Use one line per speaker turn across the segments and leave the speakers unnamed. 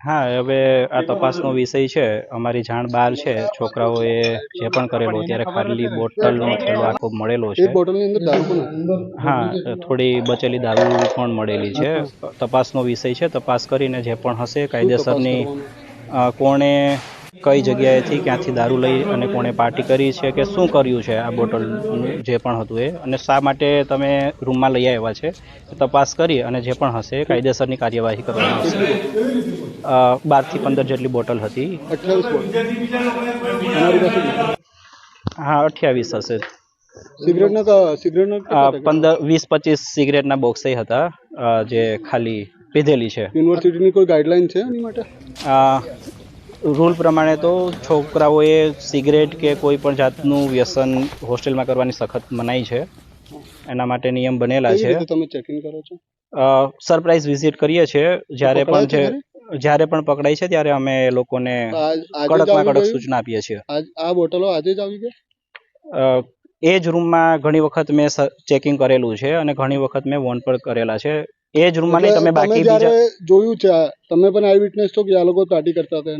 હા, હવે આ તપાસનો વિષય છે. અમારી જાણ બહાર છે. છોકરાઓએ જે પણ કરેલું ત્યારે ખાલી બોટલનો થેલો આખો મળેલો છે.
બોટલની અંદર દારૂ પણ
હા, થોડી બચેલી દારૂ પણ મળેલી છે. તપાસનો વિષય છે. તપાસ કરીને જે પણ હશે કાયદેસરની કોણે કઈ જગ્યાએથી ક્યાંથી દારૂ લઈ અને કોણે પાર્ટી કરી છે કે શું કર્યું છે આ બોટલનું જે પણ હતું એ, અને શા માટે તમે રૂમમાં લઈ આવ્યા છે, તપાસ કરી અને જે પણ હશે કાયદેસરની કાર્યવાહી કરવામાં આવશે. 12 થી 15 જેટલી બોટલ હતી.
28
હા, 28 હશે.
સિગરેટના
20-25 સિગરેટના બોક્સ હતા જે ખાલી પીધેલી છે.
યુનિવર્સિટીની કોઈ ગાઈડલાઈન છે એની માટે?
રૂલ પ્રમાણે તો છોકરાઓએ સિગરેટ કે કોઈ પણ જાતનું વ્યસન હોસ્ટેલમાં કરવાની સખત મનાઈ છે. એના માટે નિયમ બનેલા છે.
તમે ચેકિંગ કરો છો?
સરપ્રાઈઝ વિઝિટ કરીએ છીએ. જ્યારે પણ પકડાય છે ત્યારે અમે લોકોને કડકમાં કડક સૂચના આપીએ છીએ.
આ બોટલો આજે જ આવી ગઈ?
એ જ રૂમમાં ઘણી વખત મેં ચેકિંગ કરેલું છે અને ઘણી વખત મેં વોન પણ કરેલા છે. એ જ રૂમમાં નહીં, તમે બાકી બીજા
જોયું છે? તમે પણ આઈ વિટનેસ છો કે આ લોકો પાર્ટી કરતા હતા?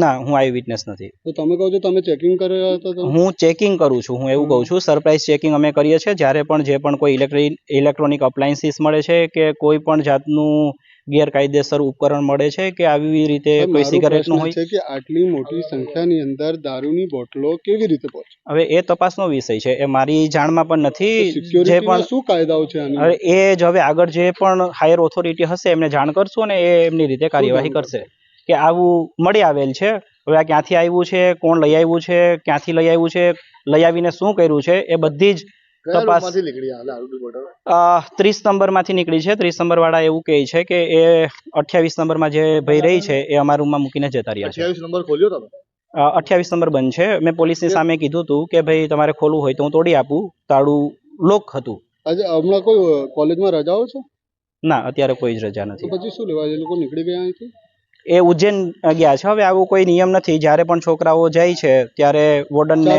ના, હું આઈ વિટનેસ નથી.
તો તમે કહો છો તમે ચેકિંગ કર્યા હતા?
હું ચેકિંગ કરું છું. હું એવું કહું છું, સરપ્રાઈઝ ચેકિંગ અમે કરીએ છીએ. જ્યારે પણ જે પણ કોઈ ઇલેક્ટ્રોનિક અપ્લાયન્સીસ મળે છે કે કોઈ પણ જાતનું ગેરકાયદેસર ઉપકરણ મળે છે કે આવી રીતે કોઈ સિગારેટનું હોય
છે કે આટલી મોટી સંખ્યાની અંદર દારૂની બોટલો કેવી રીતે પહોંચે?
હવે એ તપાસનો વિષય છે. એ મારી જાણમાં પણ નથી. જે પણ
શું કાયદાઓ છે
હવે એ જ હવે આગળ જે પણ હાયર ઓથોરિટી હશે એમને જાણ કરશું અને એ એમની રીતે કાર્યવાહી કરશે કે આવું મળી આવેલ છે. હવે આ ક્યાંથી આવ્યું છે, કોણ લઈ આવ્યું છે, ક્યાંથી લઈ આવ્યું છે, લઈ આવીને શું કર્યું છે, એ બધી જ તપાસ 30 નંબરમાંથી નીકળી છે. 30 નંબર વાળા એવું કહે છે કે એ 28 નંબરમાં જે ભાઈ રહી છે એ અમારા રૂમમાં મૂકીને જતા રહ્યા છે.
28 નંબર ખોલ્યો તમે?
28 નંબર બંધ છે. મેં પોલીસની સામે કીધું હતું કે ભાઈ તમારે ખોલવું હોય તો હું તોડી આપું. તાળું લોક હતું.
આજે હમણાં કોઈ કોલેજમાં રજાઓ છે?
ના, અત્યારે કોઈ જ રજા નથી.
પછી શું લેવા એ લોકો નીકળી ગયા અહીંથી?
એ ઉજ્જૈન ગયા છે. હવે આવો કોઈ નિયમ નથી. જ્યારે પણ છોકરાઓ જાય છે ત્યારે વોર્ડનને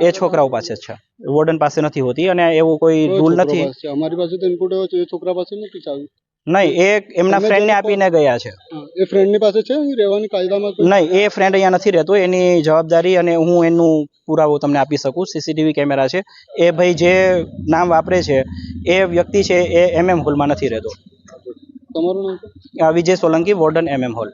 એ છોકરાઓ પાસે જ છે. વોર્ડન પાસે નથી હોતી અને એવું કોઈ રૂલ નથી.
અમારી પાસે તો ઇનપુટ એવો છે એ છોકરા પાસે નથી ચાવી.
નહીં, એ એમના ફ્રેન્ડને આપીને ગયા છે.
એ ફ્રેન્ડની પાસે છે રહેવાની કાયદામાં?
નહીં, એ ફ્રેન્ડ અહીંયા નથી રહેતો. એની જવાબદારી અને હું એનું પુરાવો તમને આપી શકું. સીસીટીવી કેમેરા છે. એ ભાઈ જે નામ વાપરે છે એ વ્યક્તિ છે એ MM હોલમાં નથી રહેતો.
તમારું નામ?
વિજય સોલંકી, વોર્ડન MM હોલ.